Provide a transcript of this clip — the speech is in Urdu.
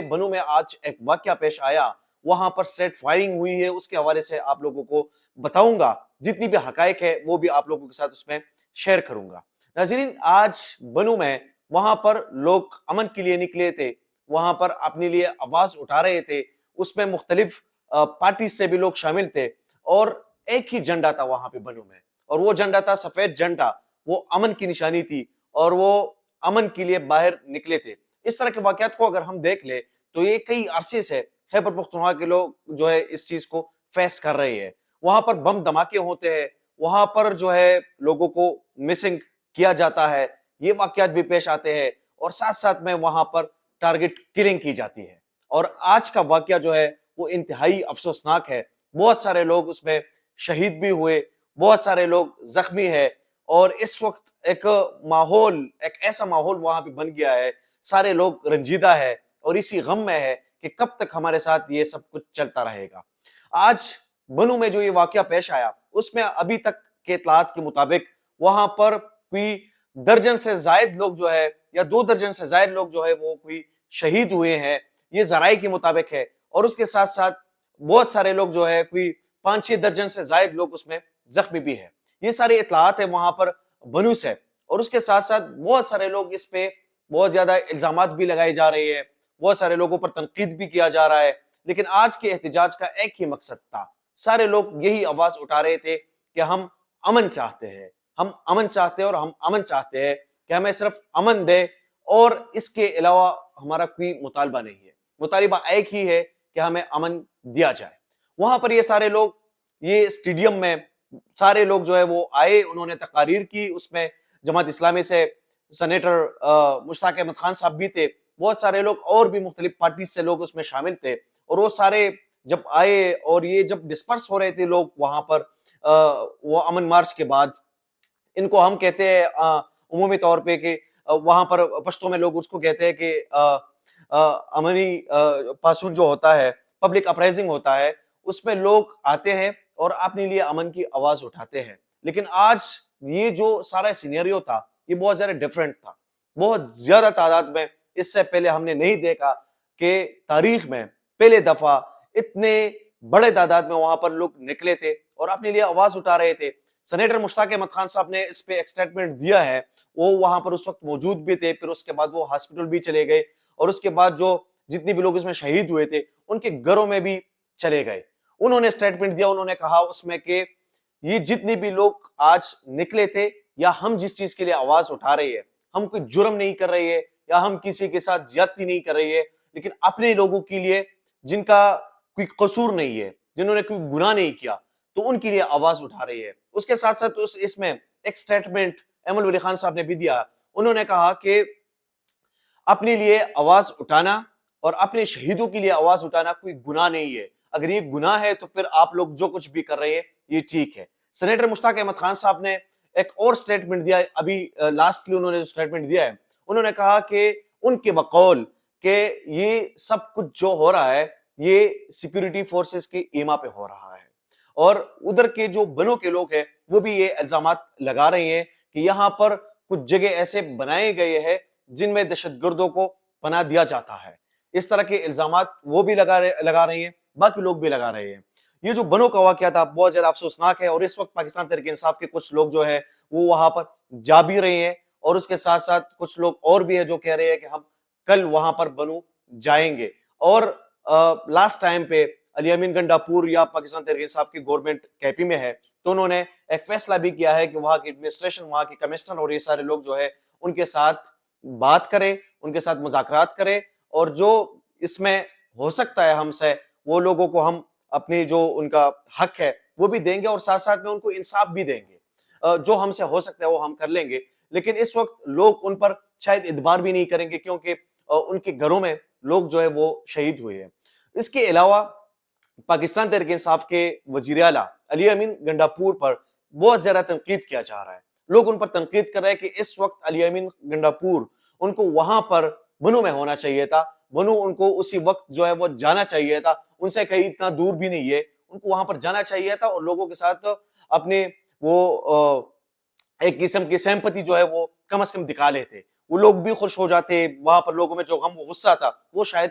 بنو میں آج ایک واقعہ پیش آیا، وہاں پر اسٹریٹ فائرنگ ہوئی ہے، اس کے حوالے سے آپ لوگوں کو بتاؤں گا، جتنی بھی حقائق ہے وہ بھی آپ لوگوں کے ساتھ اس میں شیئر کروں گا۔ ناظرین، آج بنو میں وہاں پر لوگ امن کے لیے نکلے تھے، وہاں پر اپنے لیے آواز اٹھا رہے تھے، اس میں مختلف پارٹی سے بھی لوگ شامل تھے، اور ایک ہی جھنڈا تھا وہاں پہ بنو میں، اور وہ جھنڈا تھا سفید جھنڈا، وہ امن کی نشانی تھی، اور وہ امن کے لیے باہر نکلے تھے۔ اس طرح کے واقعات کو اگر ہم دیکھ لیں تو یہ کئی عرصے سے خیبر پختونخوا کے لوگ جو ہے اس چیز کو فیس کر رہے ہیں۔ وہاں پر بم دھماکے ہوتے ہیں، وہاں پر جو ہے لوگوں کو مسنگ کیا جاتا ہے، یہ واقعات بھی پیش آتے ہیں، اور ساتھ ساتھ میں وہاں پر ٹارگٹ کلنگ کی جاتی ہے۔ اور آج کا واقعہ جو ہے وہ انتہائی افسوسناک ہے، بہت سارے لوگ اس میں شہید بھی ہوئے، بہت سارے لوگ زخمی ہیں، اور اس وقت ایک ایسا ماحول وہاں پہ بن گیا ہے، سارے لوگ رنجیدہ ہے اور اسی غم میں ہے کہ کب تک ہمارے ساتھ یہ سب کچھ چلتا رہے گا۔ آج بنو میں جو یہ واقعہ پیش آیا، اس میں ابھی تک کے اطلاعات کے مطابق وہاں پر کوئی درجن سے زائد لوگ جو ہے، یا 2 درجن سے زائد لوگ جو ہے وہ کوئی شہید ہوئے ہیں، یہ ذرائع کے مطابق ہے، اور اس کے ساتھ ساتھ بہت سارے لوگ جو ہے کوئی 5-6 درجن سے زائد لوگ اس میں زخمی بھی ہیں۔ یہ ساری اطلاعات ہیں وہاں پر بنو سے، اور اس کے ساتھ ساتھ بہت سارے لوگ اس پہ بہت زیادہ الزامات بھی لگائے جا رہے ہیں، بہت سارے لوگوں پر تنقید بھی کیا جا رہا ہے، لیکن آج کے احتجاج کا ایک ہی مقصد تھا، سارے لوگ یہی آواز اٹھا رہے تھے کہ ہم امن چاہتے ہیں، ہم امن چاہتے ہیں، اور ہم امن چاہتے ہیں کہ ہمیں صرف امن دے، اور اس کے علاوہ ہمارا کوئی مطالبہ نہیں ہے، مطالبہ ایک ہی ہے کہ ہمیں امن دیا جائے۔ وہاں پر یہ سارے لوگ، یہ اسٹیڈیم میں سارے لوگ جو ہے وہ آئے، انہوں نے تقاریر کی، اس میں جماعت اسلامی سے سینیٹر مشتاق احمد خان صاحب بھی تھے، بہت سارے لوگ اور بھی مختلف پارٹیز سے لوگ اس میں شامل تھے، اور وہ سارے جب آئے اور یہ جب ڈسپرس ہو رہے تھے لوگ وہاں پر وہ امن مارچ کے بعد، ان کو ہم کہتے ہیں عمومی طور پہ کہ وہاں پر پشتوں میں لوگ اس کو کہتے ہیں کہ امنی پاسون جو ہوتا ہے، پبلک اپرائزنگ ہوتا ہے، اس میں لوگ آتے ہیں اور اپنے لیے امن کی آواز اٹھاتے ہیں۔ لیکن آج یہ جو سارا سینیریو تھا، یہ بہت زیادہ ڈیفرنٹ تھا، بہت زیادہ تعداد میں، اس سے پہلے ہم نے نہیں دیکھا کہ تاریخ میں پہلے دفعہ اتنے بڑے تعداد میں وہاں پر لوگ نکلے تھے اور اپنے لیے آواز اٹھا رہے تھے۔ سینیٹر مشتاق احمد خان صاحب نے اس پہ ایک سٹیٹمنٹ دیا ہے، وہ وہاں پر اس وقت موجود بھی تھے، پھر اس کے بعد وہ ہاسپٹل بھی چلے گئے، اور اس کے بعد جو جتنی بھی لوگ اس میں شہید ہوئے تھے ان کے گھروں میں بھی چلے گئے۔ انہوں نے سٹیٹمنٹ دیا، انہوں نے کہا اس میں کہ یہ جتنے بھی لوگ آج نکلے تھے، یا ہم جس چیز کے لیے آواز اٹھا رہے ہیں، ہم کوئی جرم نہیں کر رہے ہیں، یا ہم کسی کے ساتھ زیادتی نہیں کر رہے ہیں، لیکن اپنے لوگوں کے لیے جن کا کوئی قصور نہیں ہے، جنہوں نے کوئی گناہ نہیں کیا، تو ان کے لیے آواز اٹھا رہی ہے۔ اس کے ساتھ ساتھ اس میں ایک سٹیٹمنٹ ایمل ولی خان صاحب نے بھی دیا، انہوں نے کہا کہ اپنے لیے آواز اٹھانا اور اپنے شہیدوں کے لیے آواز اٹھانا کوئی گناہ نہیں ہے، اگر یہ گناہ ہے تو پھر آپ لوگ جو کچھ بھی کر رہے ہیں یہ ٹھیک ہے۔ سینیٹر مشتاق احمد خان صاحب نے ایک اور سٹیٹمنٹ دیا، ابھی لاسٹلی انہوں نے جو سٹیٹمنٹ دیا ہے، انہوں نے کہا کہ ان کے بقول کہ یہ سب کچھ جو ہو رہا ہے یہ سیکیورٹی فورسز کی ایما پہ ہو رہا ہے، اور ادھر کے جو بنو کے لوگ ہیں وہ بھی یہ الزامات لگا رہے ہیں کہ یہاں پر کچھ جگہ ایسے بنائے گئے ہیں جن میں دہشت گردوں کو پناہ دیا جاتا ہے۔ اس طرح کے الزامات وہ بھی لگا رہے ہیں، باقی لوگ بھی لگا رہے ہیں۔ یہ جو بنو کا واقعہ تھا بہت زیادہ افسوسناک ہے، اور اس وقت پاکستان تحریک انصاف کے کچھ لوگ جو ہے وہ وہاں پر جا بھی رہے ہیں، اور اس کے ساتھ ساتھ کچھ لوگ اور بھی ہیں جو کہہ رہے ہیں کہ ہم کل وہاں پر بنو جائیں گے۔ اور لاسٹ ٹائم پہ علی امین گنڈاپور یا پاکستان تحریک انصاف کی گورنمنٹ کیپی میں ہے، تو انہوں نے ایک فیصلہ بھی کیا ہے کہ وہاں کی ایڈمنسٹریشن، وہاں کی کمشنر اور یہ سارے لوگ جو ہے ان کے ساتھ بات کرے، ان کے ساتھ مذاکرات کرے، اور جو اس میں ہو سکتا ہے ہم سے، وہ لوگوں کو ہم اپنی جو ان کا حق ہے وہ بھی دیں گے، اور ساتھ ساتھ میں ان کو انصاف بھی دیں گے، جو ہم سے ہو سکتا ہے وہ ہم کر لیں گے۔ لیکن اس وقت لوگ ان پر شاید اعتبار بھی نہیں کریں گے، کیونکہ ان کے گھروں میں لوگ جو ہے وہ شہید ہوئے ہیں۔ اس کے علاوہ پاکستان تحریک انصاف کے وزیر اعلیٰ علی امین گنڈاپور پر بہت زیادہ تنقید کیا جا رہا ہے، لوگ ان پر تنقید کر رہے ہیں کہ اس وقت علی امین گنڈاپور ان کو وہاں پر بنو میں ہونا چاہیے تھا، بنو ان کو اسی وقت جو ہے وہ جانا چاہیے تھا، ان سے کہیں اتنا دور بھی نہیں ہے، ان کو وہاں پر جانا چاہیے تھا، اور لوگوں کے ساتھ اپنے وہ ایک قسم کی سیمپتی جو ہے وہ کم از کم دکھا لیتے، وہ لوگ بھی خوش ہو جاتے، وہاں پر لوگوں میں جو غم و غصہ تھا وہ شاید